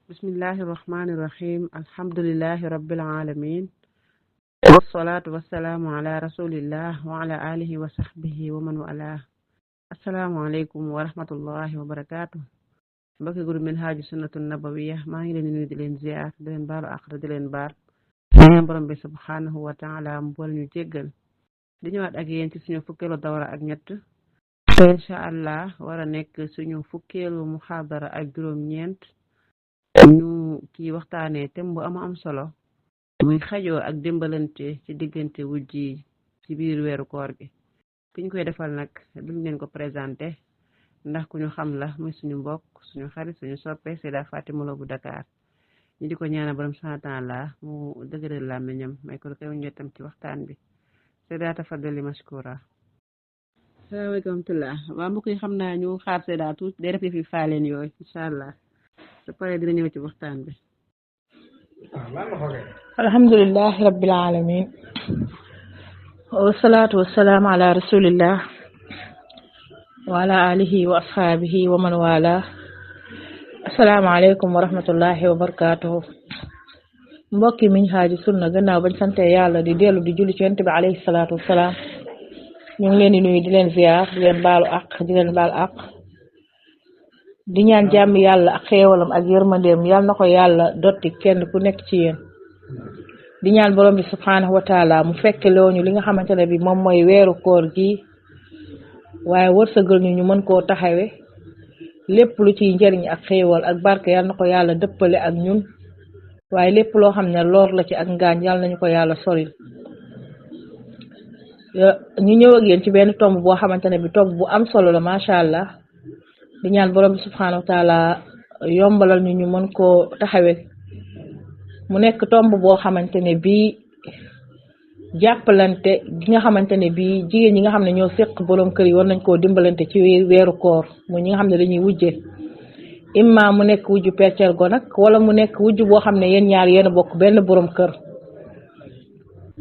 bismillahi rahmani rahim alhamdulillahi rabbil alamin wassalatu wassalamu ala rasulillah wa ala alihi wa sahbihi wa man wala. Assalamu alaykum wa rahmatullahi wa barakatuh. Mbokki groupe Minhaju Sunnatun Nabawiyya maa ngi leen di nuyu di leen ziar di leen baalu àq di leen baal ñaan borom bi subhanahu wa ta'ala mu boole ñu jéggal di ñëwaat ak yéen ci suñu fukkeelu dawra ak ñett te insha Allah war a nekk suñu fukkeelu muhaadara ak juróom-ñeent ñu ci waxtaanee thème bu am solo muy xajoo ak dimbalante ci diggante wujj yi ci biir weeru koor gi. Kiñ koy defal nag duñ leen ko présenté ndax ku ñu xam la muy suñu mbokk suñu xarit suñu soppe Seyda Fatima Lo bu Dakar ñu di ko ñaanal borom subhanahu wa ta'ala mu dëgëral làmmiñam may ko xew ñu tam ci waxtaan bi. Seyda tafaddali mashkura. Asalaamaaleykum tullah waa mbokk yi xam naa ñu xaar Seyda tuuti day def fi faaleen yooyu incha allah su paree dina ñëw ci waxtaan bi. alhamdulillahi rabbil alamin wassalatu wassalamu ala rasulillah wa ala alihi wa ashabihi wa man wala. Assalamu alaykum wa rahmatullahi wa barakatuh. Mbokki Minhaju Sunna gannaaw bañ sante yàlla di dellu di julli ci Yonent bi alayhi salatu wassalam ñu ngi leen di nuyu di leen ziar di leen baalu ak di leen baal ak di ñaan jàmm yàlla ak xéewalam ak yërmandeem yàlla na ko yàlla dotti kenn ku nekk ci yéen di ñaan borom bi subhanahu wa taala mu fekke looñu li nga xamante ne bi moom mooy weeru koor gi waaye wërsëgal ñu mën koo taxawe lépp lu ciy njëriñ ak xéewal ak barke yàlla na ko yàlla dëppale ak ñun waaye lépp loo xam ne lor la ci ak ngaañ yàlla nañu ko yàlla soril. ñu ñëw ak yéen ci benn tomb boo xamante ne bi tomb bu am solo la macha allah di ñaan borom bi subhanahu wa taala yombalal ñu mën koo taxawe mu nekk tomb boo xamante ne bii jàppalante gi nga xamante ne bii jigéen ñi nga xam ne ñoo séq borom kër yi war nañ koo dimbalante ci weeru koor mu ñi nga xam ne dañuy wujje imma mu nekk wujju percer go nag wala mu nekk wujju boo xam ne yéen ñaar yéen a bokk benn borom kër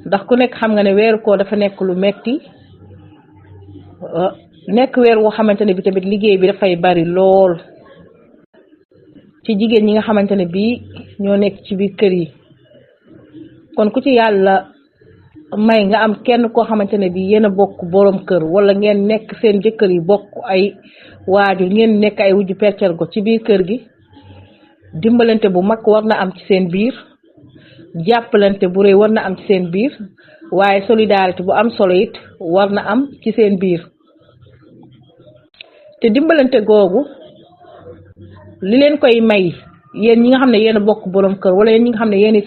ndax ku nekk xam nga ne weeru koor dafa nekk lu metti nekk weer woo xamante ne bi tamit liggéey bi dafay bari lool ci jigéen ñi nga xamante ne bii ñoo nekk ci biir kër yi. kon ku ci yàlla may nga am kenn koo xamante ne bii yéen a bokk borom kër wala ngeen nekk seen jëkkër yi bokk ay waajur ngeen nekk ay wujju percer go ci biir kër gi dimbalante bu mag war na am ci seen biir jàppalante bu rëy war na am ci seen biir waaye solidarité bu am solo it war na am ci seen biir. te dimbalante googu li leen koy may yéen ñi nga xam ne yéen a bokk borom kër wala yéen ñi nga xam ne yéen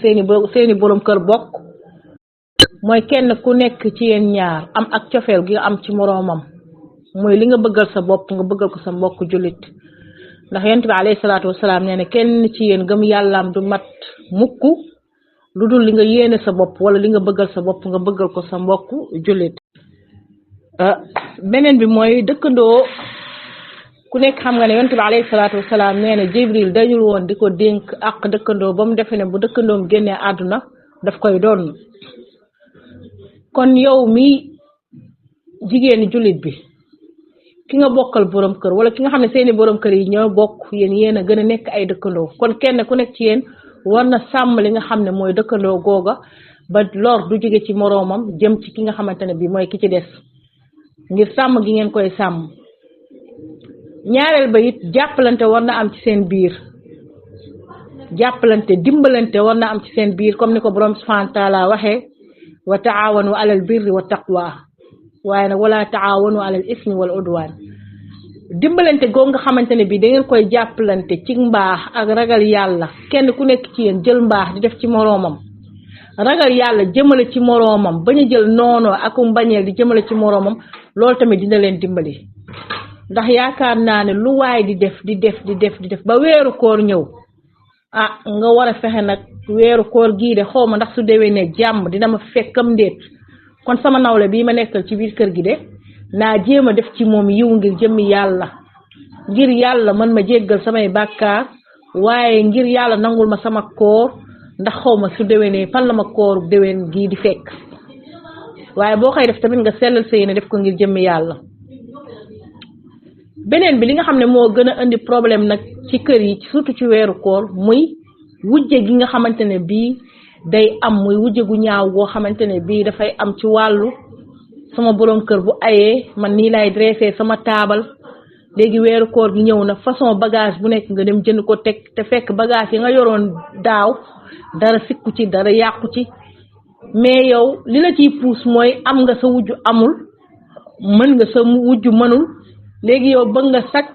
seeni borom kër bokk mooy kenn ku nekk ci yéen ñaar am ak cofeel gi nga am ci moroomam mooy li nga bëggal sa bopp nga bëggal ko sa mbokk jullit ndax Yonent bi alayhi salaatu wasalaam nee na kenn ci yéen gëm yàllaam du mat mukk lu dul li nga yéene sa bopp wala li nga bëggal sa bopp nga bëggal ko sa mbokk jullit. beneen bi mooy dëkkandoo ku nekk xam nga ne Yonent bi alayhi salaatu wasalaam nee na Jibril dañul woon di ko dénk ak dëkkandoo ba mu defee ne bu dëkkandoom génnee àdduna daf koy doon. kon yow mi jigéeni jullit bi ki nga bokkal borom kër wala ki nga xam ne seeni borom kër yi ñoo bokk yéen a gën a nekk ay dëkkandoo kon kenn ku nekk ci yéen war na sàmm li nga xam ne mooy dëkkandoo googa ba lor du jóge ci moroomam jëm ci ki nga xamante ne bi mooy ki ci des ngir sàmm gi ngeen koy sàmm. ñaareel ba it jàppalante war na am ci seen biir jàppalante dimbalante war na am ci seen biir comme ni ko borom subhanahu wa taala waxee wa taawanu alal birri wa taqwa waaye nag wala taawanu alal ismi wal udwan. dimbalante googu nga xamante ne bi da ngeen koy jàppalante ci mbaax ak ragal yàlla kenn ku nekk ci yéen jël mbaax di def ci moroomam ragal yàlla jëmale ci moroomam bañ a jël noonoo ak mbañeel di jëmale ci moroomam loolu tamit dina leen dimbali. ndax yaakaar naa ne lu waay di def ba weeru koor ñëw nga war a fexe nag weeru koor gii de xaw ma ndax su déwénee jàmm dina ma fekkam ndéet kon sama nawle bii ma nekkal ci biir kër gi de naa jéem a def ci moom yiw ngir jëmmi yàlla ngir yàlla man ma jéggal samay bàkkaar waaye ngir yàlla nangul ma sama koor ndax xaw ma su déwénee fan la ma koor déwén gii di fekk waaye boo koy def tamit nga sellal sa yéene def ko ngir jëmmi yàlla. beneen bi li nga xam ne moo gën a indi problème nag ci kër yi surtout ci weeru koor muy wujje gi nga xamante ne bii day am muy wujje gu ñaaw goo xamante ne bii dafay am ci wàllu sama borom kër bu ayee man nii lay dressé sama taabal léegi weeru koor gi ñëw na façon bagage bu nekk nga dem jënd ko teg te fekk bagage yi nga yoroon daaw dara sikku ci dara yàqu ci mais yow li la ciy puus mooy am nga sa wujju amul mën nga sa wujju mënul léegi yow bëgg nga sak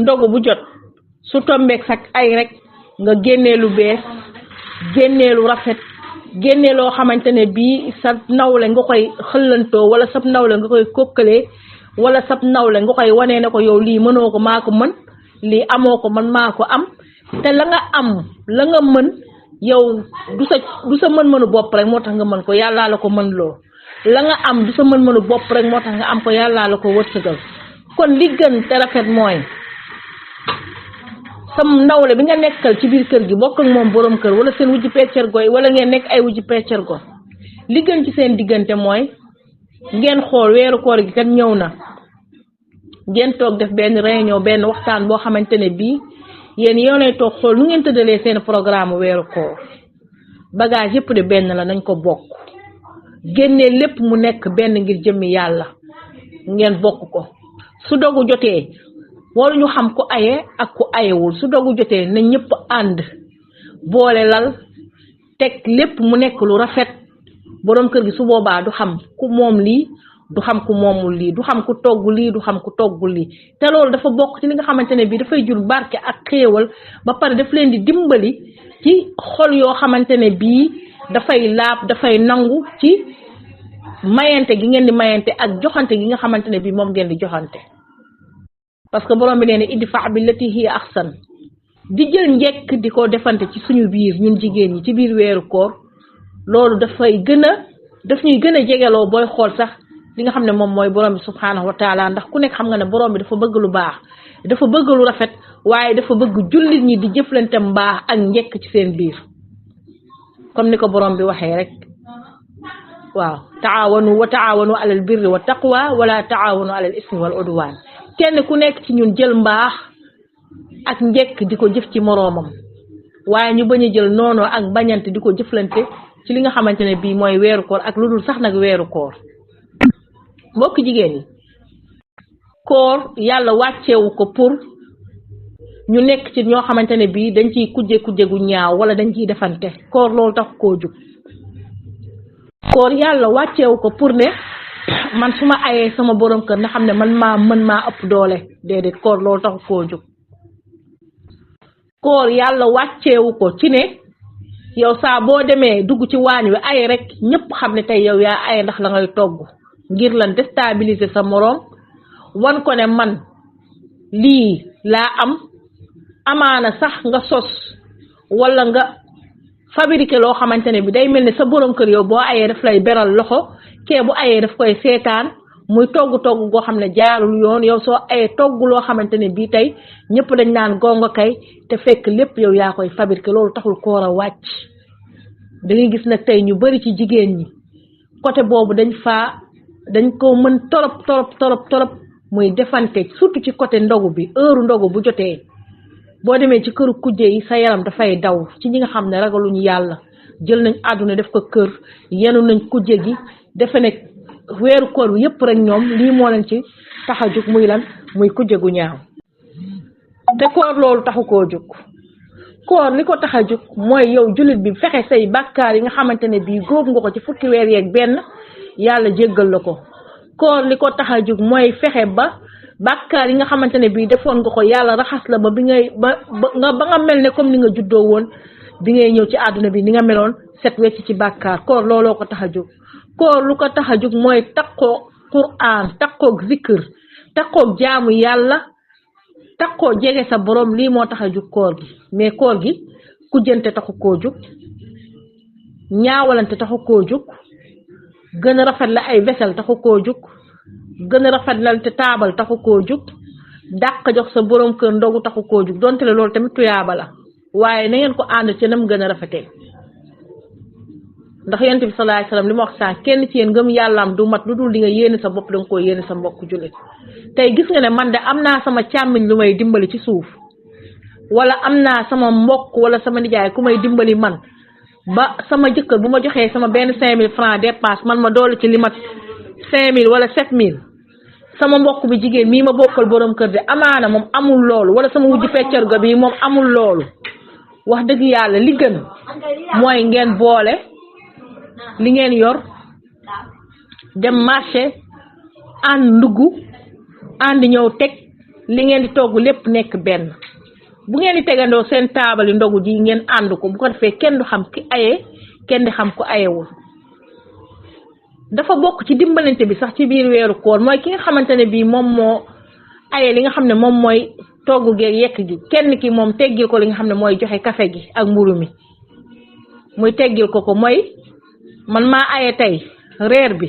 ndogu bu jot su tombeek sak ay rek nga génnee lu bees génnee lu rafet génnee loo xamante ne bii sa nawle nga koy xëllantoo wala sab nawle nga koy kokkalee wala sab nawle nga koy wanee ne ko yow lii mënoo ko maa ko mën lii amoo ko man maa ko am te la nga am la nga mën yow du sa mën-mënu bopp rek moo tax nga mën ko yàllaa la ko mën loo la nga am du sa mën-mënu bopp rek moo tax nga am ko yàllaa la ko wërsëgal kon li gën te rafet mooy sam nawle bi nga nekkal ci biir kër gi bokk ak moom borom kër wala seen wujju peccer goy wala ngeen nekk ay wujju peccer go li gën ci seen diggante mooy ngeen xool weeru koor gi kat ñëw na ngeen toog def benn réunion benn waxtaan boo xamante ne bii yéen yoonay toog xool nu ngeen tëddalee seen programme weeru koor bagage yëpp de benn la nañ ko bokk génnee lépp mu nekk benn ngir jëmmi yàlla ngeen bokk ko su dogu jotee waru ñu xam ku aye ak ku ayewul su dogu jotee na ñëpp ànd boole lal teg lépp mu nekk lu rafet borom kër gi su boobaa du xam ku moom lii du xam ku moomul lii du xam ku togg lii du xam ku toggul lii te loolu dafa bokk ci li nga xamante ne bii dafay jur barke ak xéewal ba pare daf leen di dimbali ci xol yoo xamante ne bii dafay laab dafay nangu ci mayante gi ngeen di mayante ak joxante gi nga xamante ne bii moom ngeen di joxante parce que borom bi nee na idfa billati hiya ahsan di jël njekk di ko defante ci suñu biir ñun jigéen ñi ci biir weeru koor loolu daf ñuy gën a jegeloo booy xool sax li nga xam ne moom mooy borom bi subhanahu wa taala ndax ku nekk xam nga ne borom bi dafa bëgg lu baax dafa bëgg lu rafet waaye dafa bëgg jullit ñi di jëflante mbaax ak njekk ci seen biir comme ni ko borom bi waxee rek waaw taawanu alal birri wa taqwa wala taawanu alal ismi wal udwan kenn ku nekk ci ñun jël mbaax ak njekk di ko jëf ci moroomam waaye ñu bañ a jël noonu ak bañante di ko jëflante ci li nga xamante ne bii mooy weeru koor ak lu dul sax nag weeru koor mbokk jigéen ñi koor yàlla wàcceewu ko pour ñu nekk ci ñoo xamante ne bii dañ ciy kujje gu ñaaw wala dañ ciy defante koor loolu tax koo jug koor yàlla wàcceewu ko pour ne man su ma ayee sama borom kër na xam ne man maa ëpp doole déedéet koor loolu tax koo jug koor yàlla wàcceewu ko ci ne yow saa boo demee dugg ci waañ wi ay rek ñëpp xam ne tey yow yaa ay ndax la ngay togg ngir lan déstabiliser sa moroom wan ko ne man lii laa am amaana sax nga sos wala nga fabriquer loo xamante ne bi day mel ni sa borom kër yow boo ayee daf lay beral loxo kee bu ayee daf koy seetaan muy togg goo xam ne jaarul yoon yow soo ayee togg loo xamante ne bii tey ñëpp dañ naan gongo kay te fekk lépp yow yaa koy fabriquer loolu taxul koor a wàcc da ngay gis nag tey ñu bari ci jigéen ñi côté boobu dañ ko mën torop muy defante surtout ci côté ndogu bi heure ndogu bu jotee boo demee ci këru kujje yi sa yaram dafay daw ci ñi nga xam ne ragaluñu yàlla jël nañ àdduna def ko kër yenu nañ kujje gi defe ne weeru koor bi yëpp rek ñoom lii moo leen ci tax a jóg muy lan muy kujje gu ñaaw te koor loolu taxu koo jóg koor li ko tax a jóg mooy yow jullit bi fexe say bàkkaar yi nga xamante ne bii góob nga ko ci fukki weer yeeg benn yàlla jéggal la ko koor li ko tax a jóg mooy fexe ba bàkkaar yi nga xamante ne bii defoon nga ko yàlla raxas la ba bi ngay ba nga mel ne comme ni nga juddoo woon bi ngay ñëw ci àdduna bi ni nga meloon set wecc ci bàkkaar koor looloo ko tax a jóg koor lu ko tax a jóg mooy takkoo Qur'an takkoog zikr takkoog jaamu yàlla takkoo jege sa borom lii moo tax a jóg koor gi mais koor gi ku jënte taxu koo jóg ñaawalante taxu koo jóg gën a rafet la ay vaisselle taxu koo jóg gën a rafet la te taabal taxu koo jóg dàq jox sa borom kër ndogu taxu koo jóg donte le loolu tamit tuyaaba la waaye na ngeen ko ànd ci nam gën a rafetee ndax yonent bi sallallahu alayhi wasallam li ma wax sànq kenn ci yéen ngëm yàllaam du mat lu dul di nga yéene sa bopp da nga koy yéene sa mbokk jullit tey gis nga ne man de am naa sama càmmiñ lu may dimbali ci suuf wala am naa sama mbokk wala sama nijaay ku may dimbali man ba sama jëkkër bu ma joxee sama benn 5000 francs dépense man ma doole ci li mat 5000 wala 7000 sama mbokk bi jigéen mii ma bokkal borom kër de amaana moom amul loolu wala sama wujj feccar ga bi moom amul loolu wax dëgg yàlla li gën mooy ngeen boole li ngeen yor dem marché ànd ndugg ànd ñëw teg li ngeen di togg lépp nekk benn bu ngeen di tegandoo seen taabali ndogu ji ngeen ànd ko bu ko defee kenn du xam ki aye kenn di xam ko ayewul dafa bokk ci dimbalante bi sax ci biir weeru koor mooy ki nga xamante ne bii moom moo aye li nga xam ne moom mooy togg geeg yekk gi kenn ki moom teggil ko li nga xam ne mooy joxe café gi ak mburu mi muy teggil ko mooy man maa aye tey reer bi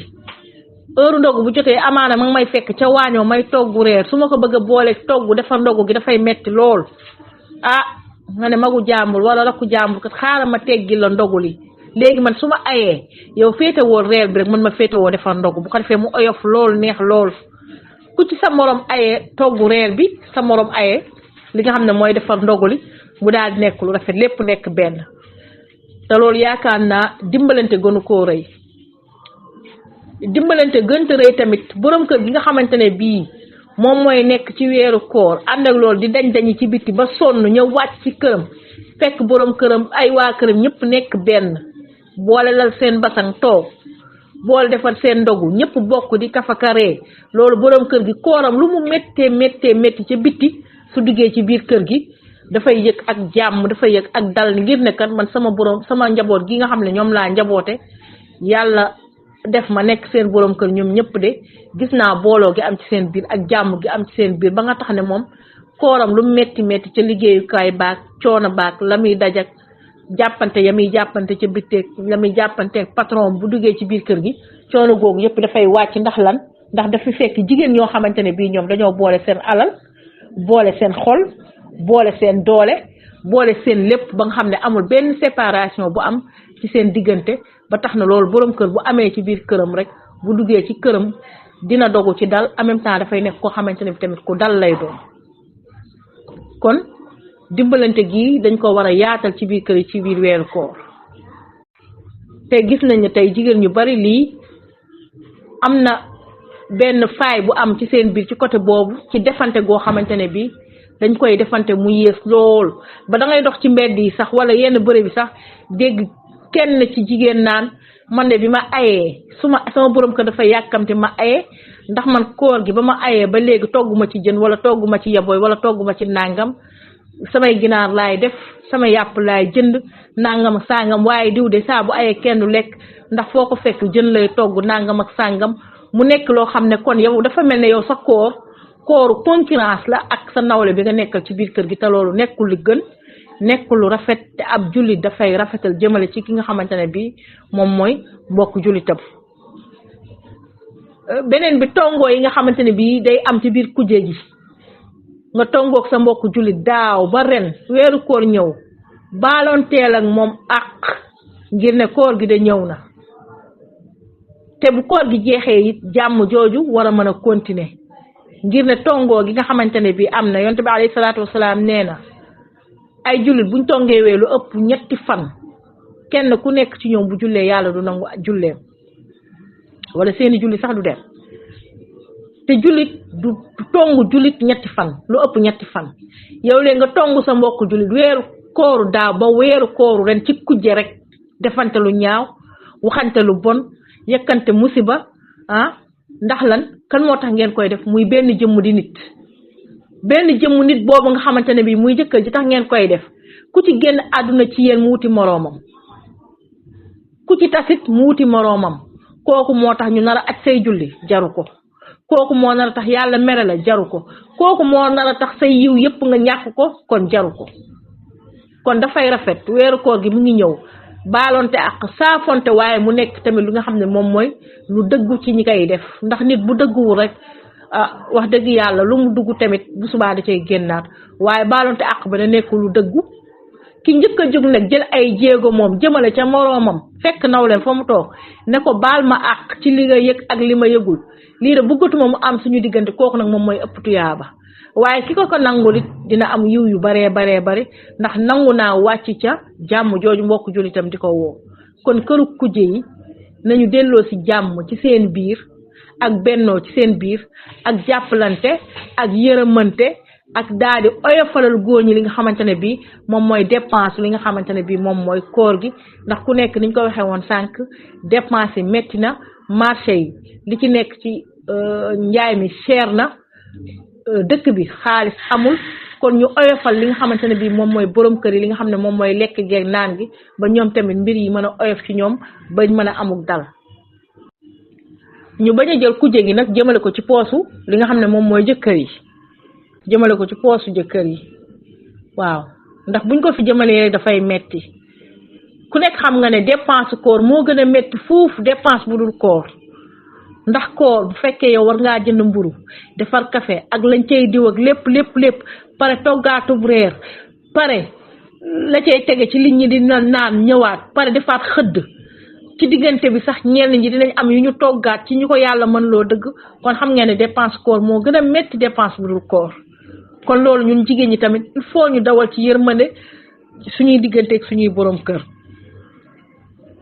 heure ndogu bu jotee amaana ma ngi may fekk ca waañoo may togg reer su ma ko bëgg a boole togg defar ndogu gi dafay metti lool nga ne magu jàmbur wala rakku jàmbur kat xaaral ma teggil la ndogu li léegi man su ma ayee yow féetewoo reer bi rek man ma féetewoo defar ndogu bu ko defee mu oyof lool neex lool ku ci sa morom ayee togg reer bi sa morom ayee li nga xam ne mooy defar ndogu li bu daal di nekk lu rafet lépp nekk benn te loolu yaakaar naa dimbalante gënu koo rëy dimbalante gënta rëy tamit borom kër gi nga xamante ne bii moom mooy nekk ci weeru koor ànd ak loolu di dañi ci biti ba sonn ñëw wàcc ci këram fekk borom këram ay waa këram ñëpp nekk benn boole lal seen basang toog boole defar seen ndogu ñëpp bokk di kafakaree loolu borom kër gi kooram lu mu métti ca biti su duggee ci biir kër gi dafay yëg ak jàmm dafay yëg ak dal ngir ne kat man sama njaboot gi nga xam ne ñoom laa njaboote yàlla def ma nekk seen borom kër ñoom ñëpp de gis naa booloo gi am ci seen biir ak jàmm gi am ci seen biir ba nga tax ne moom kooram lu métti ca liggéeyukaay baak coono baak la muy dajak jàppante ya muy jàppante ca bitteeg la muy jàppanteeg patron bu duggee ci biir kër gi coono googu yëpp dafay wàcc ndax lan ndax dafa fekk jigéen ñoo xamante ne bii ñoom dañoo boole seen alal boole seen xol boole seen doole boole seen lépp ba nga xam ne amul benn séparation bu am ci seen diggante ba tax na loolu borom kër bu amee ci biir këram rek bu duggee ci këram dina dogu ci dal en même temps dafay nekk koo xamante ne bi tamit ku dal lay doon kon dimbalante gi dañ ko war a yaatal ci biir kër yi ci biir weeru koor te gis nañ ne tey jigéen ñu bari lii am na benn faay bu am ci seen biir ci côté boobu ci defante goo xamante ne bi dañ koy defante mu yées lool ba da ngay dox ci mbedd yi sax wala yenn bërëb bi sax dégg kenn ci jigéen naan man de bi ma ayee sama borom kër dafa yàkkamte ma ayee ndax man koor gi ba ma ayee ba léegi togguma ci jën wala togguma ci yaboy wala togguma ci nàngam samay ginaar laay def sama yàpp laay jënd nàngam ak sàngam waaye diw de saa bu ayee kenn du lekk ndax foo ko fekk jën lay togg nàngam ak sàngam mu nekk loo xam ne kon yow dafa mel ne yow sa kooru concurrence la ak sa nawle bi nga nekkal ci biir kër gi te loolu nekkul li gën nekkul lu rafet te ab jullit dafay rafetal jëmale ci ki nga xamante ne bii moom mooy mbokk jullitam beneen bi tongoo yi nga xamante ne bii day am ci biir kujje gi nga tongoog sa mbokk jullit daaw ba ren weeru koor ñëw baaloonteel ak moom ak ngir ne koor gi de ñëw na te bu koor gi jeexee it jàmm jooju war a mën a continuer ngir ne tongoo gi nga xamante ne bii am na yonent bi alayhi salaatu wasalaam nee na ay jullit buñ tongeewee lu ëpp 3 fan kenn ku nekk ci ñoom bu jullee yàlla du nangu julleem wala seeni julli sax du dem te jullit du tongu jullit 3 fan lu ëpp 3 fan yow léegi nga tongu sa mbokk jullit weeru kooru daaw ba weeru kooru ren ci kujje rek defante lu ñaaw waxante lu bon yëkkante musiba ndax lan kan moo tax ngeen koy def muy benn jëmm di nit boobu nga xamante ne bii muy jëkkër ji tax ngeen koy def ku ci génn àdduna ci yéen mu wuti moroomam ku ci tasit mu wuti moroomam kooku moo tax ñu nar a aj say julli jaru ko kooku moo nar a tax yàlla mere la jaru ko kooku moo nar a tax say yiw yépp nga ñàkk ko kon jaru ko kon dafay rafet weeru koor gi mu ngi ñëw baalonte ak saafonte waaye mu nekk tamit lu nga xam ne moom mooy lu dëggu ci ñi koy def ndax nit bu dëgguwul rek wax dëgg yàlla lu mu dugg tamit bu subaa da cay génnaat waaye baalonte ak ba da nekk lu dëggu ki njëkk a jóg nag jël ay jéego moom jëmale ca moroomam fekk nawleen fa mu toog ne ko baal ma àq ci li nga yëg ak li ma yëgul lii de bëggatuma mu am suñu diggante kooku nag moom mooy ëpp tuyaaba waaye ki ko nangul it dina am yiw yu baree bari ndax nangu naa wàcc ca jàmm jooju mbokk jullitam di ko woo kon këru kujje yi nañu delloo ci jàmm ci seen biir ak bennoo ci seen biir ak jàppalante ak yërëmante ak daal di oyofalal góor ñi li nga xamante ne bii moom mooy dépense li nga xamante ne bii moom mooy koor gi ndax ku nekk niñ ko waxee woon sànq dépense yi métti na marché yi li ci nekk ci njaay mi cher na dëkk bi xaalis amul kon ñu oyofal li nga xamante ne bii moom mooy borom kër yi li nga xam ne moom mooy lekk geeg naan gi ba ñoom tamit mbir yi mën a oyof ci ñoom bañ mën a amuk dal ñu bañ a jël kujje gi nag jëmale ko ci poosu li nga xam ne moom mooy jëkkër yi jëmale ko ci poosu jëkkër yi waaw ndax buñ ko fi jëmalee rek dafay metti ku nekk xam nga ne dépense koor moo gën a metti fuuf dépense bu dul koor ndax koor bu fekkee yow war ngaa jënd mburu defar café ak lañ cay diw ak lépp pare toggaatub reer pare la cay tege ci liñ ñi di naan ñëwaat pare defaat xëdd ci diggante bi sax ñenn ñi dinañ am yu ñu toggaat ci ñu ko yàlla mën loo dëgg kon xam ngeen ne dépense koor moo gën a metti dépense bu dul koor kon loolu ñun jigéen ñi tamit il faut ñu dawal ci yërmande suñuy diggante ak suñuy borom kër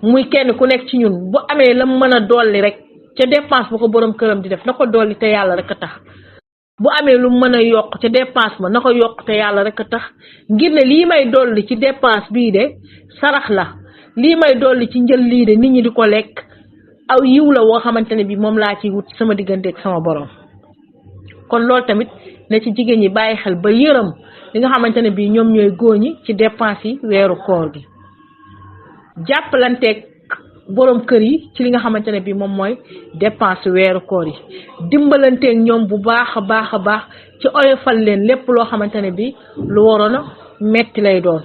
muy kenn ku nekk ci ñun bu amee la mën a dolli rek ca dépense bu ko borom këram di def na ko dolli te yàlla rek a tax bu amee lu mën a yokk ca dépense ba na ko yokk te yàlla rek a tax ngir ne lii may dolli ci dépense bii de sarax la lii may dolli ci njël lii de nit ñi di ko lekk aw yiw la woo xamante ne bi moom laa ciy wut sama diggante ak sama borom kon loolu tamit ne ci jigéen ñi bàyyi xel ba yërëm li nga xamante ne bii ñoom ñooy góor ñi ci dépense yi weeru koor gi jàppalanteeg borom kër yi ci li nga xamante ne bii moom mooy dépense weeru koor yi dimbalanteeg ñoom bu baax a baax ci oyofal leen lépp loo xamante ne bii lu waroon a metti lay doon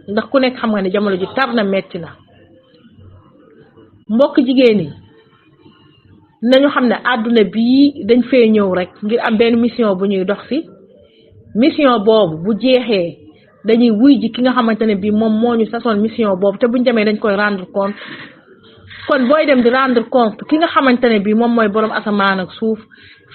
ndax ku nekk xam nga ne jamono ji tar na metti na mbokk jigéen yi nañu xam ne àdduna bii dañ fee ñëw rek ngir am benn mission bu ñuy dox ci mission boobu bu jeexee dañuy wuy ji ki nga xamante ne bii moom moo ñu sasoon mission boobu te buñ demee dañ koy rendre compte kon booy dem di rendre compte ki nga xamante ne bii moom mooy borom asamaan ak suuf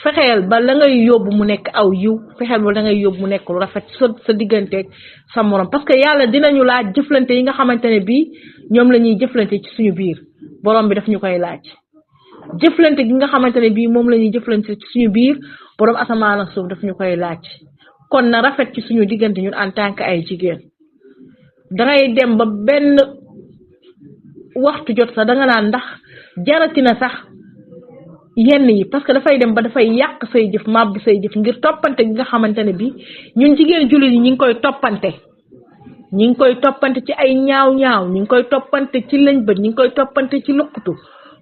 fexeel ba la ngay yóbbu mu nekk aw yiw fexeel ba la ngay yóbbu mu nekk lu rafet sa digganteeg sa morom parce que yàlla dinañu laaj jëflante yi nga xamante ne bii ñoom la ñuy jëflante ci suñu biir borom bi daf ñu koy laaj jëflante gi nga xamante ne bii moom la ñuy jëflante ci suñu biir borom asamaan ak suuf daf ñu koy laaj kon na rafet ci suñu diggante ñun en tant que ay jigéen dangay dem ba benn waxtu jot sax danga naan ndax jaratina sax yenn yi parce que dafay dem ba dafay yàq say jëf màbb say jëf ngir toppante gi nga xamante ne bii ñun jigéen jullit yi ñi ngi koy toppante ci ay ñaaw ñi ngi koy toppante ci lañ bët ñi ngi koy toppante ci lukkutu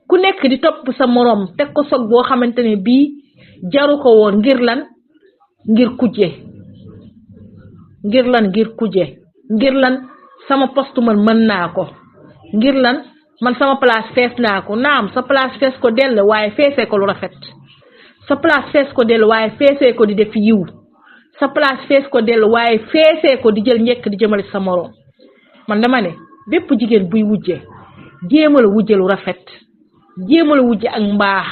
ku nekk di topp sa moroom teg ko soog boo xamante ne bii jaru ko woon ngir lan ngir kujje ngir lan sama poste man mën naa ko ngir lan man sama place fees naa ko naam sa place fees ko dell waaye feesee ko lu rafet sa place fees ko dell waaye feesee ko di def yiw sa place fees ko dell waaye feesee ko di jël njëkk di jëmale sa moroom man dama ne bépp jigéen buy wujje jéemal wujje lu rafet jéemal wujje ak mbaax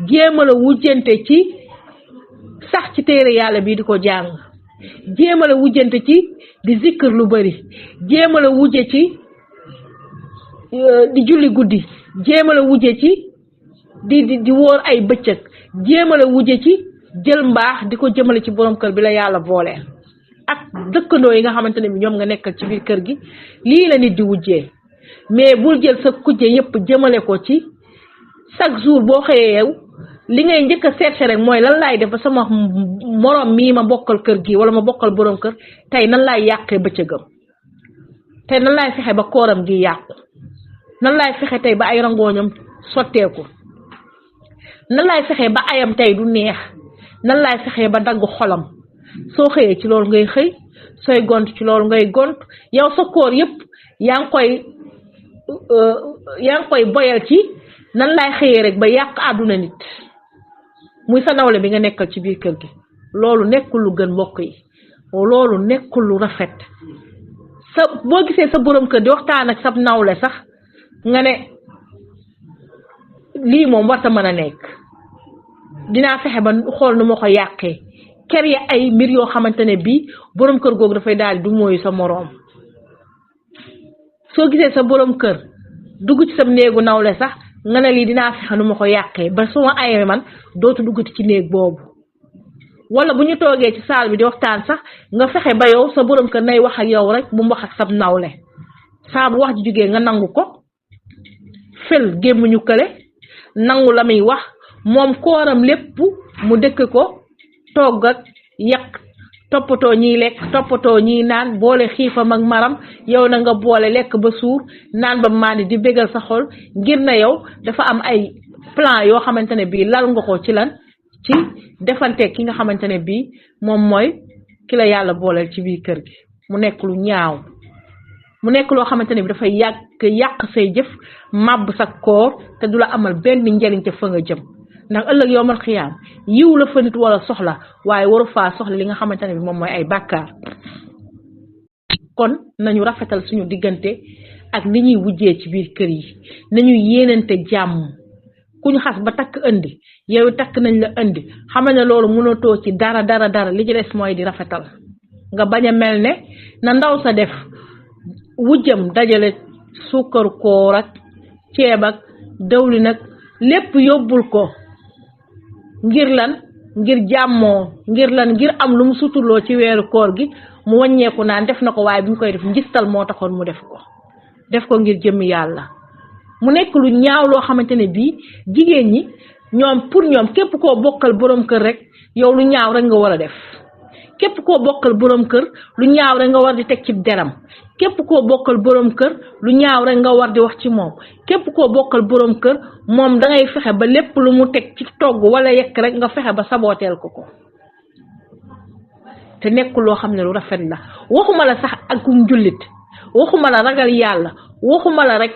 jéemal wujjante ci sax ci téere yàlla bi di ko jàng jéemal wujjante ci di zikkër lu bari jéemal wujje ci di julli guddi jéemal wujje ci di wóor ay bëccëg jéemal wujje ci jël mbaax di ko jëmale ci borom kër bi la yàlla boole ak dëkkandoo yi nga xamante ne bi ñoom nga nekkal ci biir kër gi lii la nit di wujjee mais bul jël sa kujje yépp jëmale ko ci chaque jour boo xëyee yow li ngay njëkk a chercher rek mooy lan laay def ba sama moroom mii ma bokkal kër gi wala ma bokkal borom kër tey nan laay yàqee bëccëgam tey nan laay fexe ba kooram gi yàqu nan laay fexe tey ba ay rangooñam sotteeku nan laay fexe ba ayam tey du neex nan laay fexe ba dagg xolam soo xëyee ci loolu ngay xëy sooy gont ci loolu ngay gont yow sa koor yépp yaa ngi koy boyal ci nan laay xëyee rek ba yàq àdduna nit muy sa nawle bi nga nekkal ci biir kër gi loolu nekkul lu gën mbokk yi loolu nekkul lu rafet sa boo gisee sa borom kër di waxtaan ak sab nawle sax nga ne lii moom warta mën a nekk dinaa fexe ba xool nu ma ko yàqee ker ya ay mbir yoo xamante ne bii borom kër googu dafay daal di du mooyu sa moroom soo gisee sa borom kër dugg ci sa néegu nawle sax nga ne lii dinaa fexe nu ma ko yàqee ba su ma ayee man dootu duggati ci néeg boobu wala bu ñu toogee ci saal bi di waxtaan sax nga fexe ba yow sa borom kër nay wax ak yow rek bu mu wax ak sab nawle saa bu wax ji jógee nga nangu ko fel gémmuñu kële nangu la muy wax moom kooram lépp mu dëkk ko togg ak yàq toppatoo ñiy lekk toppatoo ñiy naan boole xiifam ak maram yow na nga boole lekk ba suur naan ba mandi di bégal sa xol ngir na yow dafa am ay plan yoo xamante ne bii lal nga ko ci lan ci defante ki nga xamante ne bii moom mooy ki la yàlla booleel ci biir kër gi mu nekk lu ñaaw mu nekk loo xamante ne bi dafay yàq say jëf màbb sa koor te du la amal benn njariñ te fa nga jëm ndax ëllëg yowmal xiyaam yiw la fa nit wala soxla waaye waru faa soxla li nga xamante ne bi moom mooy ay bàkkaar kon nañu rafetal suñu diggante ak ni ñuy wujjee ci biir kër yi nañu yéenante jàmm ku ñu xas ba takk indi yow takk nañ la indi xamal ne loolu mënatoo ci dara li ci des mooy di rafetal nga bañ a mel ne na ndaw sa def wujjam dajale suukaru koor ak ceeb ak dawlin ak lépp yóbbul ko ngir lan ngir jàmmoo ngir lan ngir am lu mu suturloo ci weeru koor gi mu wàññeeku naan def na ko waaye bi mu koy def njistal moo taxoon mu def ko ngir jëmmi yàlla mu nekk lu ñaaw loo xamante ne bii jigéen ñi ñoom pour ñoom képp koo bokkal borom kër rek yow lu ñaaw rek nga war a def képp koo bokkal borom kër lu ñaaw rek nga war di teg ci deram képp koo bokkal borom kër lu ñaaw rek nga war di wax ci moom képp koo bokkal borom kër moom da ngay fexe ba lépp lu mu teg ci togg wala yekk rek nga fexe ba sabooteel ko te nekkul loo xam ne lu rafet la waxuma la sax ak njullit waxuma la ragal yàlla waxuma la rek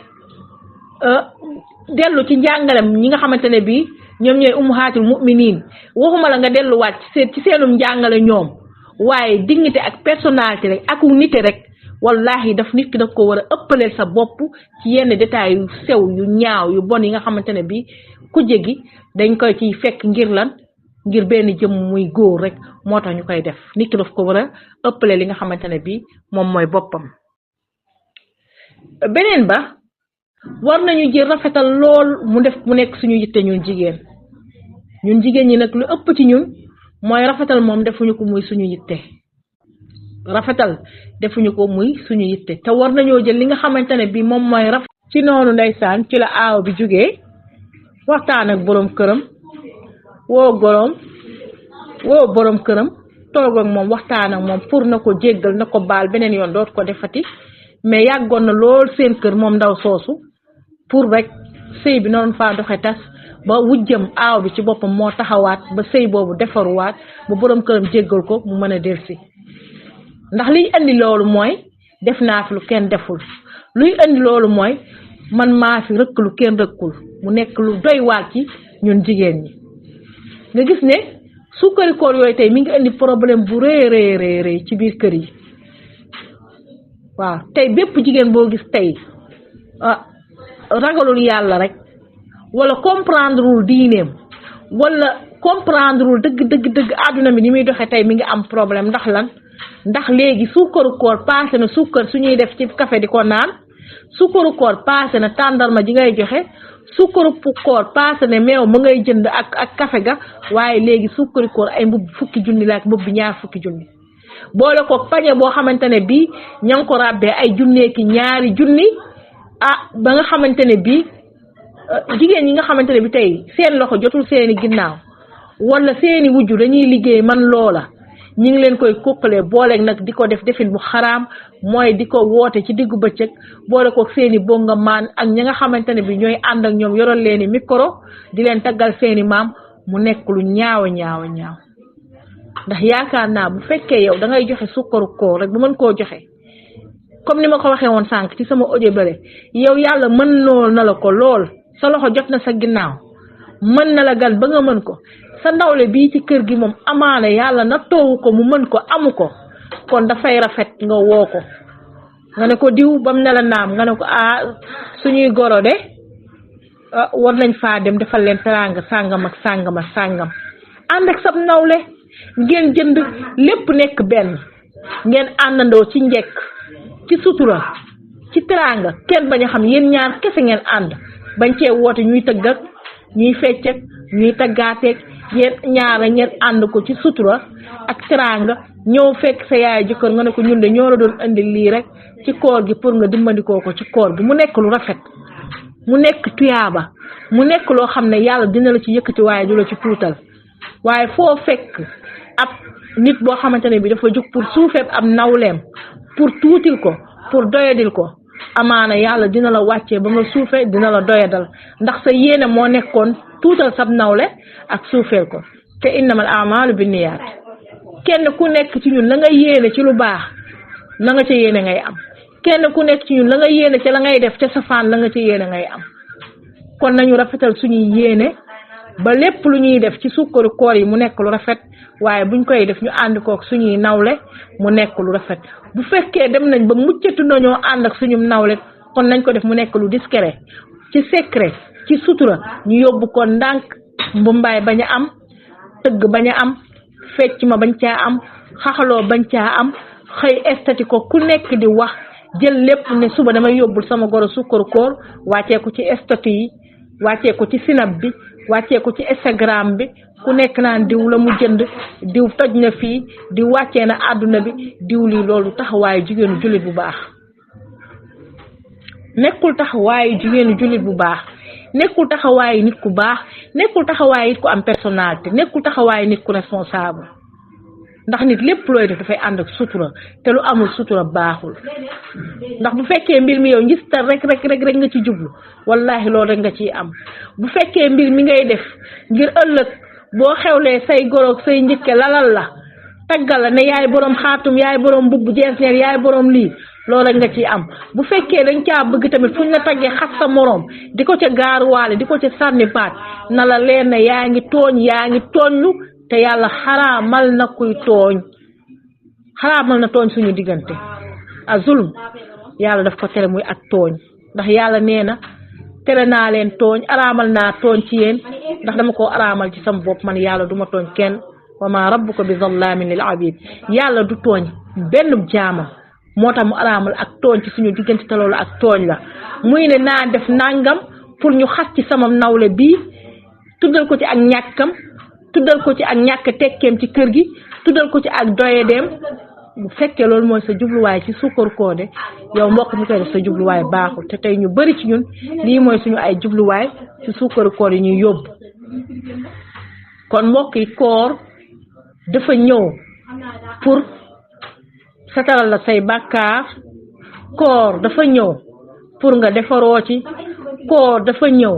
dellu ci njàngalem ñi nga xamante ne bii ñoom ñooy ummahatul mu'minin waxuma la nga delluwaat ci seenum njàngale ñoom waaye dignité ak personnalité rek ak nité rek wallahi daf nit ki daf ko war a ëppaleel sa bopp ci yenn détails yu sew yu ñaaw yu bon yi nga xamante ne bii kujje gi dañ koy ciy fekk ngir lan ngir benn jëm muy góor rek moo tax ñu koy def nit ki daf ko war a ëppaleel li nga xamante ne bii moom mooy boppam. beneen ba war nañu jël rafetal lool mu nekk suñu yitte ñun jigéen ñi nag lu ëpp ci ñun mooy rafetal moom defuñu ko muy suñu yitte rafetal defuñu ko muy suñu yitte te war nañoo jël li nga xamante ne bii moom mooy rafet ci noonu ndeysaan ci la aaw bi jógee waxtaan ak borom këram woo borom këram toog ak moom waxtaan ak moom pour na ko jéggal na ko baal beneen yoon doot ko defati mais yàggoon na lool seen kër moom ndaw soosu pour rek sëy bi noonu faa doxe tas ba wujjam aaw bi ci boppam moo taxawaat ba sëy boobu defaruwaat ba borom këram jéggal ko mu mën a delsi ndax liy indi loolu mooy def naa fi lu kenn deful luy indi loolu mooy man maa fi rëkk lu kenn rëkkul mu nekk lu doy waar ci ñun jigéen ñi nga gis ne sukkari koor yooyu tey mi ngi indi problème bu rëy ci biir kër yi waaw tey bépp jigéen boo gis tey ragalul yàlla rek wala comprendrewul diineem wala comprendrewul dëgg àdduna bi ni muy doxee tey mi ngi am problème ndax lan ndax léegi sukkaru koor passé na sukkar suñuy def ci café di ko naan sukkaru koor passé na tàndarma ji ngay joxe sukkaru koor passé na meew ma ngay jënd ak café ga waaye léegi sukkaru koor ay mbubb fukki junni la ak mbubb ñaar fukki junni boole ko pañe boo xamante ne bii ña ngi ko ràbbee ay junneeki ñaari junni ba nga xamante ne bii jigéen ñi nga xamante ne bi tey seen loxo jotul seeni ginnaaw wala seeni wujju dañuy liggéey man loola ñi ngi leen koy kóqalee booleeg nag di ko def defin bu xaraam mooy di ko woote ci diggu bëccëg boole ko seeni bonga maan ak ñi nga xamante ne bi ñooy ànd ak ñoom yoral leeni micro di leen taggal seeni maam mu nekk lu ñaaw ndax yaakaar naa bu fekkee yow da ngay joxe sukkaru koor rek bu mën koo joxe comme ni ma ko waxee woon sànq ci sama audio bële yow yàlla mën lool na la ko lool sa loxo jot na sa ginnaaw mën na la gan ba nga mën ko sa ndawle bii ci kër gi moom amaana yàlla na toowu ko mu mën ko amu ko kon dafay rafet nga woo ko nga ne ko diw bam ne la naam nga ne ko suñuy goro de war nañ faa dem defal leen teraanga sàngam ak sàngam ak sàngam ànd ak sab nawle ngeen jënd lépp nekk benn ngeen àndandoo ci njekk ci sutura ci teraanga kenn bañ a xam yéen ñaar kese ngeen ànd bañ cee woote ñuy tëgg ak ñuy fecc ak ñuy taggaateeg yéen ñaara ngeen ànd ko ci sutura ak teraanga ñëw fekk sa yaay jëkkër nga ne ko ñun de ñoo la doon indi lii rek ci koor gi pour nga dimbandikoo ko ci koor gi mu nekk lu rafet mu nekk tuyaaba mu nekk loo xam ne yàlla dina la ci yëkkati waaye du la ci tuutal waaye foo fekk ab nit boo xamante ne bi dafa jóg pour suufeeb am nawleem pour tuutil ko pour doyadil ko amaana yàlla dina la wàccee ba nga suufee dina la doyadal ndax sa yéene moo nekkoon tuutal sab nawle ak suufeel ko te innamal a'maalu binniyaat kenn ku nekk ci ñun la nga yéene ci lu baax la nga ca yéene ngay am kenn ku nekk ci ñun la nga yéene ca la ngay def ca safaan la nga ca yéene ngay am kon nañu rafetal suñuy yéene ba lépp lu ñuy def ci sukkaru koor yi mu nekk lu rafet waaye buñ koy def ñu ànd kook suñuy nawle mu nekk lu rafet bu fekkee dem nañ ba muccatu nañoo ànd ak suñu nawle kon nañ ko def mu nekk lu discret ci secret ci sutura ñu yóbbu ko ndànk mbumbaay bañ a am tëgg bañ a am fecc ma bañ caa am xaxaloo bañ caa am xëy estati ko ku nekk di wax jël lépp ne suba damay yóbbul sama goro sukkaru koor wàccee ko ci statut yi wàccee ko ci sinap bi wàccee ko ci Instagram bi ku nekk naan diw la mu jënd diw toj na fii diw wàccee na àdduna bi diw lii loolu taxawaayu jigéenu jullit bu baax nekkul taxawaayu jigéenu jullit bu baax nekkul taxawaayu nit ku baax nekkul taxawaayu nit ku am personnalité nekkul taxawaayu nit ku responsable ndax nit lépp looy def dafay ànd ak sutura te lu amul sutura baaxul ndax bu fekkee mbir mi yow ngistal rek nga ci jublu wallahi loolu rek nga ciy am bu fekkee mbir mi ngay def ngir ëllëg boo xewlee say goroog say njëkke lalal la taggal la ne yaay borom xaatum yaay borom mbubb jeesneer yaay borom lii loolu rek nga ciy am bu fekkee dañ caa bëgg tamit fuñ la taggee xas sa moroom di ko ca gaaruwaale di ko ca sànni baat na la leen ne yaa ngi tooñlu te yàlla xaraamal na kuy tooñ xaraamal na tooñ suñu diggante a zulm yàlla daf ko tere muy ak tooñ ndax yàlla nee na tere naa leen tooñ araamal naa tooñ ci yéen ndax dama ko araamal ci sama bopp man yàlla duma tooñ kenn wa ma rabbuka bi zallamin lil abid yàlla du tooñ benn jaamam moo tax mu araamal ak tooñ ci suñu diggante te loolu ak tooñ la muy ne naa def nangam pour ñu xas ci sama nawle bii tuddal ko ci ak ñàkkam tuddal ko ci ak ñàkk tekkeem ci kër gi tuddal ko ci ak doyedeem bu fekkee loolu mooy sa jubluwaay ci sukkar koode yow mbokk mi koy def sa jubluwaay baaxul te tey ñu bari ci ñun lii mooy suñu ay jubluwaay ci sukkar koode yi ñuy yóbbu kon mbokk yi koor dafa ñëw pour setaral la say bàkkaar koor dafa ñëw pour nga defaroo ci koor dafa ñëw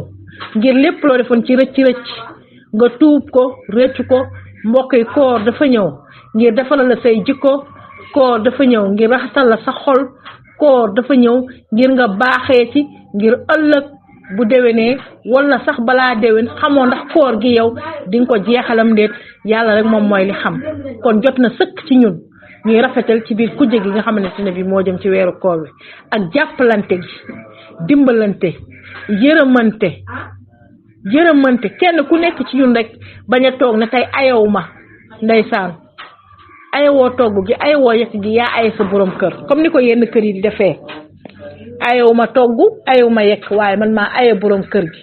ngir lépp loo defoon ci rëcc nga tuub ko réccu ko mbokk yi koor dafa ñëw ngir defaral la say jikko koor dafa ñëw ngir raxasal la sa xol koor dafa ñëw ngir nga baaxee ci ngir ëllëg bu déwénee wala sax balaa déwén xamoo ndax koor gi yow di nga ko jeexalam déet yàlla rek moom mooy li xam kon jot na sëkk ci ñun ñuy rafetal ci biir kujje gi nga xamante ne bi moo jëm ci weeru koor bi ak jàppalante gi dimbalante yërëmante kenn ku nekk ci ñun rek bañ a toog ne tey ayaw ma ndeysaan ayawoo togg gi ayawoo yekk gi yaa ay sa borom kër comme ni ko yenn kër yi di defee ayaw ma togg ayaw ma yekk waaye man maa aya borom kër gi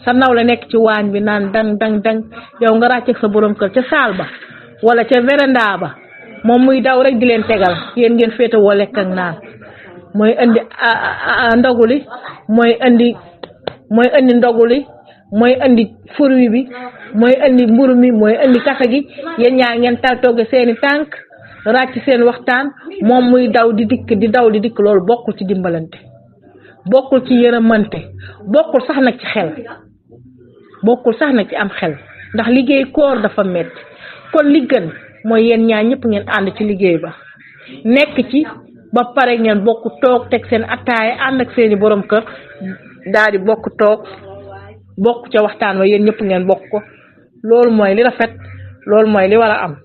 sa naw la nekk ci waañ bi naan dang yow nga ràcc ak sa borom kër ca saal ba wala ca véranda ba moom muy daw rek di leen tegal yéen ngeen féete woo lekk ak naan mooy indi ndogu li mooy indi ndogu li mooy indi fruit bi mooy indi mburu mi mooy indi kafe gi yéen ñaa ngeen tal togge seeni tànk ràcc seen waxtaan moom muy daw di dikk loolu bokkul ci dimbalante bokkul ci yërëmante bokkul sax nag ci xel bokkul sax nag ci am xel ndax liggéey koor dafa metti kon li gën mooy yéen ñaa ñëpp ngeen ànd ci liggéey ba nekk ci ba pare ngeen bokk toog teg seen attaaya ànd ak seeni borom kër daal di bokk toog bokk ca waxtaan wa yéen ñëpp ngeen bokk ko loolu mooy li rafet loolu mooy li war a am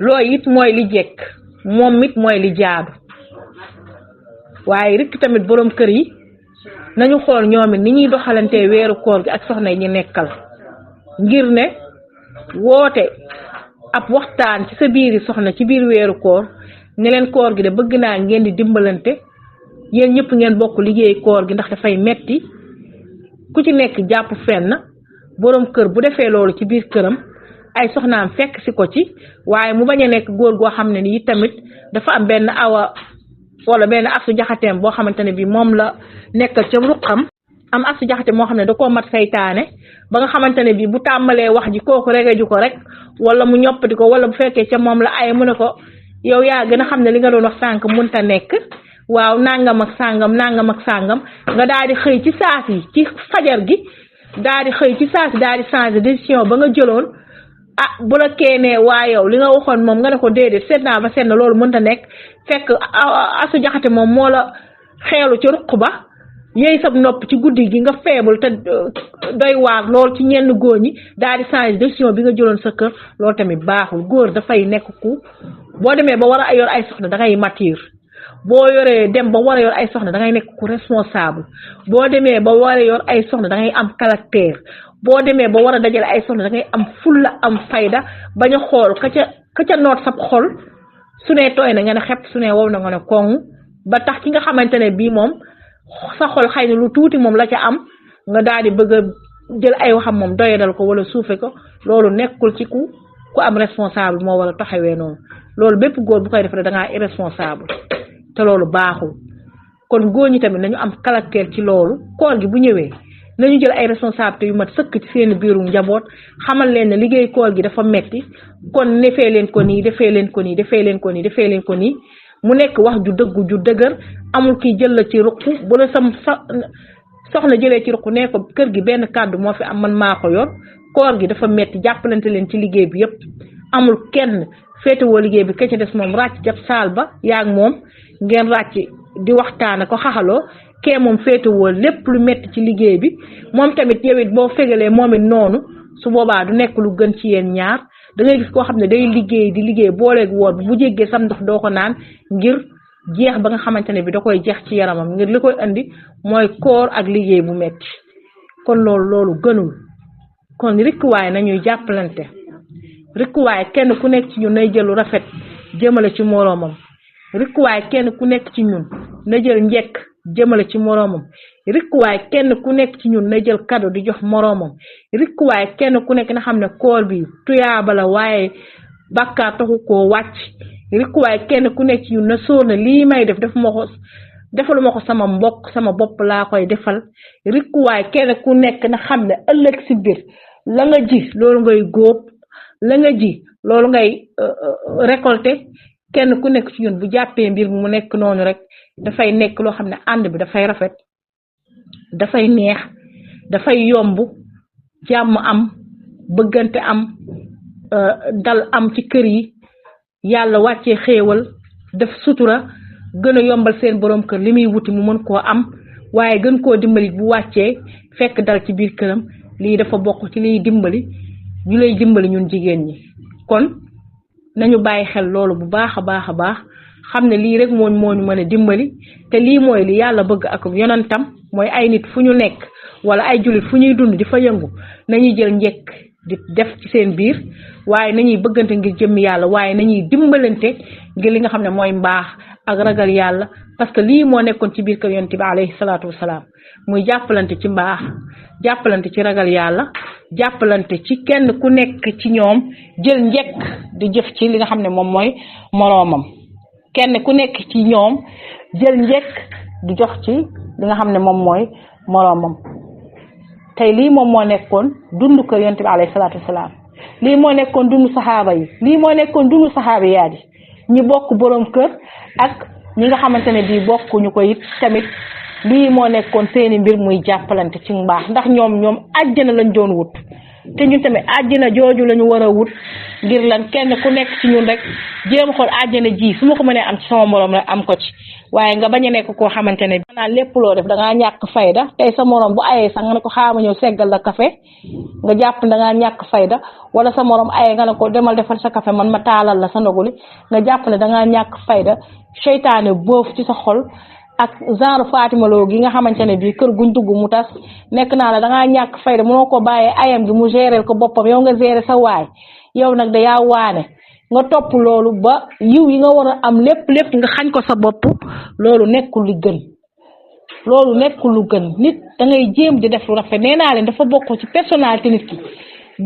loolu it mooy li jekk moom it mooy li jaadu waaye rek tamit borom kër yi nañu xool ñoom it ni ñuy doxalantee weeru koor gi ak soxna yi ñu nekkal ngir ne woote ab waxtaan ci sa biiri soxna ci biir weeru koor ne leen koor gi de bëgg naa ngeen di dimbalante yéen ñëpp ngeen bokk liggéey koor gi ndax dafay metti ku ci nekk jàpp fenn borom kër bu defee loolu ci biir këram ay soxnaam fekk si ko ci waaye mu bañ a nekk góor goo xam ne nii tamit dafa am benn awa wala benn asu jaxateem boo xamante ne bi moom la nekkal ca ruqam am asu jaxate moo xam ne da koo mat saytaane ba nga xamante ne bi bu tàmbalee wax ji kooku regeju ko rek wala mu ñoppati ko wala bu fekkee ca moom la ay mu ne ko yow yaa gën a xam ne li nga doon wax sànq munta nekk waaw nangam ak sàngam nga daal di xëy ci saas yi ci fajar gi daal di xëy ci saas yi daal di changer décision ba nga jëloon bu la keenee waa yow li nga waxoon moom nga ne ko déedéet seet naa ba seet na loolu mënta nekk fekk asu jaxate moom moo la xeelu ci ruq ba yéy sab nopp ci guddi gi nga feebul te doy waar lool ci ñenn góor ñi daal di changer décision bi nga jëloon sa kër loolu tamit baaxul góor dafay nekk ku boo demee ba war a yor ay soxna da ngay mature boo yoree dem ba war a yor ay soxna da ngay nekk ku responsable boo demee ba war a yor ay soxna da ngay am caractère boo demee ba war a dajale ay soxna da ngay am fulla am fayda bañ a xool ka ca noot sab xol su ne tooy na nga ne xepp su ne wow na nga ne koŋ ba tax ki nga xamante ne bii moom sa xol xëy na lu tuuti moom la ca am nga daal di bëgg a jël ay waxam moom doyadal ko wala suufe ko loolu nekkul ci ku am responsable moo war a taxawee noonu loolu bépp góor bu koy def rek da ngaa irresponsable te loolu baaxul kon góor ñi tamit nañu am caractère ci loolu koor gi bu ñëwee nañu jël ay responsabilités yu mat sëkk ci seen biiru njaboot xamal leen ne liggéey koor gi dafa metti kon defee leen ko nii defee leen ko nii defee leen ko nii defee leen ko nii mu nekk wax ju dëggu ju dëgër amul kii jël la ci ruq bu la soxna jëlee ci ruq ne ko kër gi benn kàddu moo fi am man maa ko yor koor gi dafa metti jàppalante leen ci liggéey bi yépp amul kenn féetewoo liggéey bi ka ca des moom ràcc jàpp saal ba yaa ngi moom ngeen ràcc di waxtaana ko xaxaloo kee moom féetewoo lépp lu metti ci liggéey bi moom tamit yow it boo fegalee moom it noonu su boobaa du nekk lu gën ci yéen ñaar da ngay gis koo xam ne day liggéey di liggéey booleeg woor bi bu jéggee sam ndox doo ko naan ngir jeex ba nga xamante ne bi da koy jeex ci yaramam ngir li koy andi mooy koor ak liggéey bu metti kon loolu gënul kon rikkuwaay nañuy jàppalante rikkuwaay kenn ku nekk ci ñun nay jël lu rafet jëmale ci moroomam rikkuwaay kenn ku nekk ci ñun na jël njekk jëmale ci moroomam rikkuwaay kenn ku nekk ci ñun na jël cadeau di jox moroomam rikkuwaay kenn ku nekk na xam ne koor bi tuyaaba la waaye bàkkaar taxu koo wàcc rikkuwaay kenn ku nekk ci ñun na sóor na lii may def defaluma ko sama mbokk sama bopp laa koy defal rikkuwaay kenn ku nekk na xam ne ëllëg si biir la nga ji loolu ngay góob la nga ji loolu ngay récolter kenn ku nekk ci ñun bu jàppee mbir mu nekk noonu rek dafay nekk loo xam ne ànd bi dafay rafet dafay neex dafay yomb jàmm am bëggante am dal am ci kër yi yàlla wàccee xéewal def sutura gën a yombal seen borom kër li muy wuti mu mën koo am waaye gën koo dimbali bu wàccee fekk dal ci biir këram lii dafa bokk ci liy dimbali ñu lay dimbali ñun jigéen ñi kon nañu bàyyi xel loolu bu baax a baax a baax xam ne lii rek moo ñu mën a dimbali te lii mooy li yàlla bëgg ak yonentam mooy ay nit fu ñu nekk wala ay jullit fu ñuy dund di fa yëngu nañuy jël njëkk di def ci seen biir waaye nañuy bëggante ngir jëmmi yàlla waaye nañuy dimbalante ngir li nga xam ne mooy mbaax ak ragal yàlla parce que lii moo nekkoon ci biir kër yonent bi alayhi salaatu wasalaam muy jàppalante ci mbaax jàppalante ci ragal yàlla jàppalante ci kenn ku nekk ci ñoom jël njëkk di jëf ci li nga xam ne moom mooy moroomam kenn ku nekk ci ñoom jël njëkk di jox ci li nga xam ne moom mooy moroomam tey lii moom moo nekkoon dundu kër yonent bi alayhi salaatu wasalaam lii moo nekkoon dundu saxaaba yi lii moo nekkoon dundu saxaaba yaat yi ñi bokk borom kër ak ñi nga xamante ne bii bokkuñu ko it tamit lii moo nekkoon seeni mbir muy jàppalante ci mbaax ndax ñoom àjjana lañ doon wut te ñun tamit àjjana jooju la ñu war a wut ngir lan kenn ku nekk ci ñun rek jéem a xool àjjana ji su ma ko mënee am ci sama morom rek am ko ci waaye nga bañ a nekk koo xamante ne maanaam lépp loo def da ngaa ñàkk fayda tey sa morom bu ayee sax nga ne ko xaama ñëw seggal la café nga jàpp da ngaa ñàkk fayda wala sa morom ayee nga ne ko demal defal sa café man ma taalal la sa ndoguli nga jàpp ne da ngaa ñàkk fayda seytaane boof ci sa xol ak genre Fatima Lo gi nga xamante ne bii kër guñ dugg mu tas nekk naa la da ngaa ñàkk fayda mënoo ko bàyyee ayam gi mu gérer ko boppam yow nga gérer sa waay yow nag da yaa waane nga topp loolu ba yiw yi nga war a am lépp nga xañ ko sa bopp loolu nekkul li gën loolu nekkul lu gën nit da ngay jéem di def lu rafet nee naa leen dafa bokk ci personnalité nit ki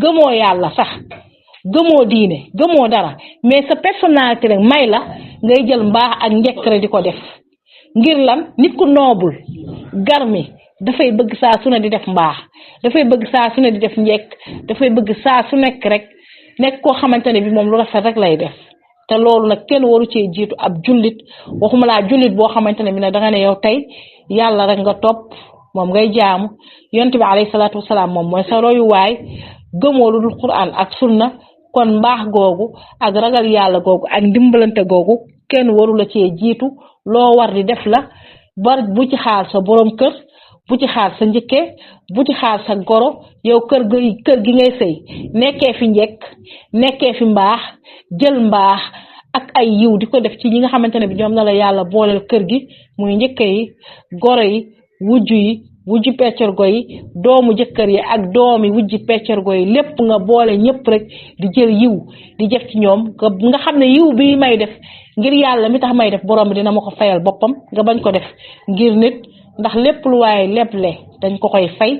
gëmoo yàlla sax gëmoo diine gëmoo dara mais sa personnalité rek may la ngay jël mbaax ak njëkk rek di ko def ngir lan nit ku noobul garmi dafay bëgg saa su ne di def mbaax dafay bëgg saa su ne di def njëkk dafay bëgg saa su nekk rek nekk koo xamante ne bi moom lu rafet rek lay def te loolu nag kenn waru cee jiitu ab jullit waxuma laa jullit boo xamante ne bi nag da nga ne yow tey yàlla rek nga topp moom ngay jaamu yonent bi alayhi salaatu wasalaam moom mooy sa royuwaay gëmoo lu dul Qur'an ak sunna kon mbaax googu ak ragal yàlla googu ak ndimbalante googu kenn waru la cee jiitu loo war di def la bar bu ci xaar sa borom kër bu ci xaar sa njëkke bu ci xaar sa goro yow kër gi ngay sëy nekkee fi njëkk nekkee fi mbaax jël mbaax ak ay yiw di ko def ci ñi nga xamante ne bi ñoom na la yàlla booleel kër gi muy njëkke yi goro yi wujju peccorgo yi doomu jëkkër yi ak doomi wujji peccorgo yi lépp nga boole ñëpp rek di jël yiw di def ci ñoom nga xam ne yiw bi may def ngir yàlla mi tax may def borom bi dina ma ko fayal boppam nga bañ ko def ngir nit ndax lépp lu waaye leble dañ ko koy fay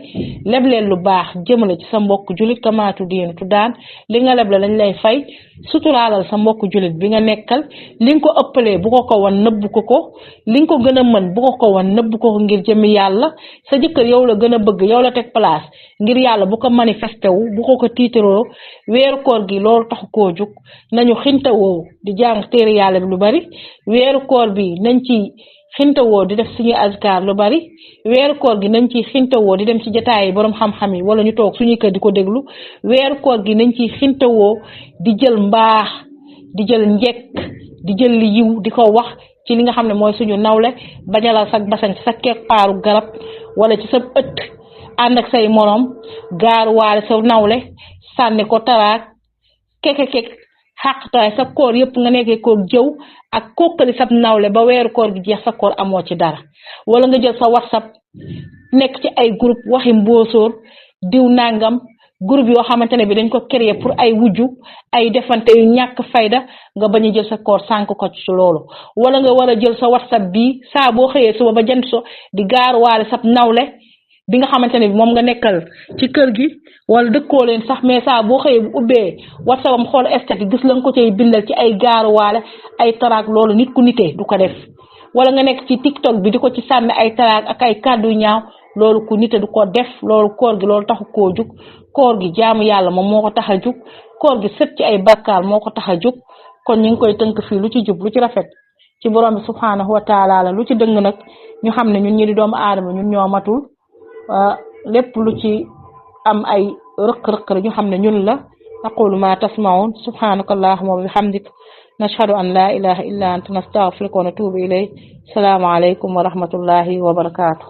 lebleel lu baax jëmale ci sa mbokk julit kamaatu diinu tu daan li nga leble lañ lay fay suturaalal sa mbokk julit bi nga nekkal li nga ko ëppalee bu ko wan nëbb ko li nga ko gën a mën bu ko wan nëbb ko ngir jëmi yàlla sa jëkkër yow la gën a bëgg yow la teg place ngir yàlla bu ko manifesté wu bu ko tiitaroo weeru koor gi loolu taxu koo jug nañu xintawoo di jàng téere yàlla bi lu bari weeru koor bi nañ ci xintawoo di def suñuy azkar lu bari weeru koor gi nañ ci xintawoo di dem ci jotaay yi borom xam-xam yi wala ñu toog suñuy kër di ko déglu weeru koor gi nañ ci xintawoo di jël mbaax di jël njekk di jël li yiw di ko wax ci li nga xam ne mooy suñu nawle bañalal sa basañ ci sa keppaaru garab wala ci sa ëtt ànd ak say morom gaaruwaale sa nawle sànni ko taraak kekekek xàqtaay sa koor yëpp nga nekkee koor jëw ak kookali sab nawle ba weeru koor gi jeex sa koor amoo ci dara wala nga jël sa WhatsApp nekk ci ay groupe waxi mbóosóor diw nangam groupe yoo xamante ne bi dañ ko créer pour ay wujju ay defante yu ñàkk fayda nga bañ a jël sa koor sànk ko ci loolu wala nga war a jël sa WhatsApp bi saa boo xëyee suba ba jant so di gaaruwaale sab nawle bi nga xamante ne bi moom nga nekkal ci kër gi wala dëkkoo leen sax mais saa boo xëyee bu ubbee WhatsApp am xool statut gis la nga ko cay bindal ci ay gaaruwaale ay taraak loolu nit ku nitee du ko def wala nga nekk ci TikTok bi di ko ci sànni ay taraak ak ay kàddu ñaaw loolu ku nite du ko def loolu koor gi loolu taxu koo jug koor gi jaamu yàlla moom moo ko tax a jug koor gi set ci ay bakkaar moo ko tax a jug kon ñu ngi koy tënk fii lu ci jub lu ci rafet ci borom bi subhanahu wa taala la lu ci dëng nag ñu xam ne ñun ñi di doomu aadama ñun ñoo matul lépp lu ci am ay rëq-rëq la ñu xam ne ñun la aqulu ma tasmaun subhanaka allahumma wa bihamdik nashhadu an la ilaha illa anta nastaghfiruka wa natubu ilayk salaamu alaykum wa rahmatullahi wa barakatuh